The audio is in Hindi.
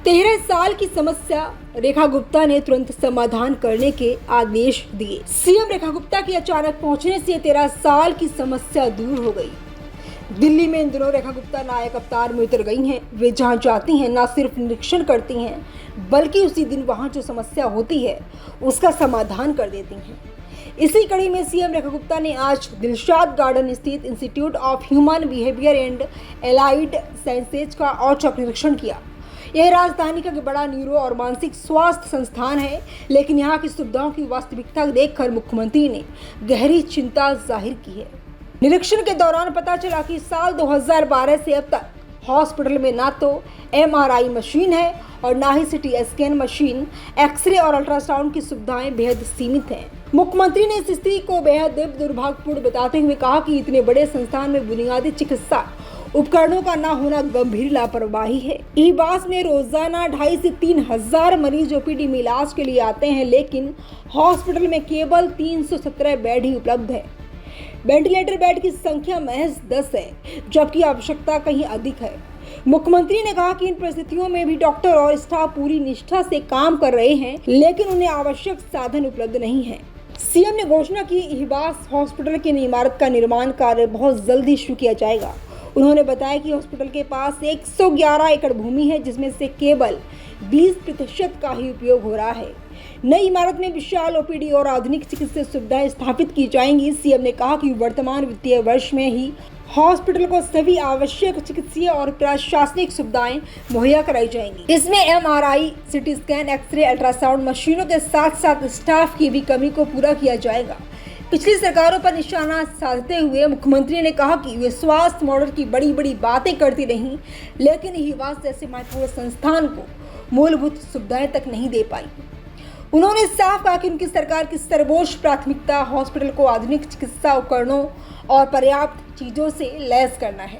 13 साल की समस्या रेखा गुप्ता ने तुरंत समाधान करने के आदेश दिए। सीएम रेखा गुप्ता के अचानक पहुंचने से 13 साल की समस्या दूर हो गई। दिल्ली में इन दिनों रेखा गुप्ता नायक अवतार में उतर गई हैं। वे जहां जाती हैं न सिर्फ निरीक्षण करती हैं बल्कि उसी दिन वहां जो समस्या होती है उसका समाधान कर देती हैं। इसी कड़ी में सीएम रेखा गुप्ता ने आज दिलशाद गार्डन स्थित institute of human behaviour and allied sciences का औचक निरीक्षण किया। यह राजधानी का बड़ा न्यूरो और मानसिक स्वास्थ्य संस्थान है, लेकिन यहाँ की सुविधाओं की वास्तविकता देखकर मुख्यमंत्री ने गहरी चिंता जाहिर की है। निरीक्षण के दौरान पता चला कि साल 2012 से अब तक हॉस्पिटल में ना तो MRI मशीन है और ना ही CT स्कैन मशीन, एक्सरे और अल्ट्रासाउंड की सुविधाएं बेहद सीमित हैं। मुख्यमंत्री ने इस स्थिति को बेहद दुर्भाग्यपूर्ण बताते हुए कहा कि इतने बड़े संस्थान में बुनियादी चिकित्सा उपकरणों का ना होना गंभीर लापरवाही है। ईबास में रोजाना 2,500 से 3,000 मरीज OPD में इलाज के लिए आते हैं, लेकिन हॉस्पिटल में केवल 317 बेड ही उपलब्ध है। वेंटिलेटर बेड की संख्या महज 10 है, जबकि आवश्यकता कहीं अधिक है। मुख्यमंत्री ने कहा कि इन परिस्थितियों में भी डॉक्टर और स्टाफ पूरी निष्ठा से काम कर रहे हैं, लेकिन उन्हें आवश्यक साधन उपलब्ध नहीं है। सीएम ने घोषणा की ईबास हॉस्पिटल की इमारत का निर्माण कार्य बहुत जल्दी शुरू किया जाएगा। उन्होंने बताया कि हॉस्पिटल के पास 111 एकड़ भूमि है, जिसमें से केवल 20% का ही उपयोग हो रहा है। नई इमारत में विशाल OPD और आधुनिक चिकित्सा सुविधाएं स्थापित की जाएंगी। सीएम ने कहा कि वर्तमान वित्तीय वर्ष में ही हॉस्पिटल को सभी आवश्यक चिकित्सीय और प्रशासनिक सुविधाएं मुहैया कराई जाएंगी। इसमें MRI, CT scan, x ray, ultrasound मशीनों के साथ साथ स्टाफ की भी कमी को पूरा किया जाएगा। पिछली सरकारों पर निशाना साधते हुए मुख्यमंत्री ने कहा कि वे स्वास्थ्य मॉडल की बड़ी बड़ी बातें करती रहीं, लेकिन ईबास जैसे महत्वपूर्ण संस्थान को मूलभूत सुविधाएं तक नहीं दे पाई। उन्होंने साफ कहा कि उनकी सरकार की सर्वोच्च प्राथमिकता हॉस्पिटल को आधुनिक चिकित्सा उपकरणों और पर्याप्त चीजों से लैस करना है।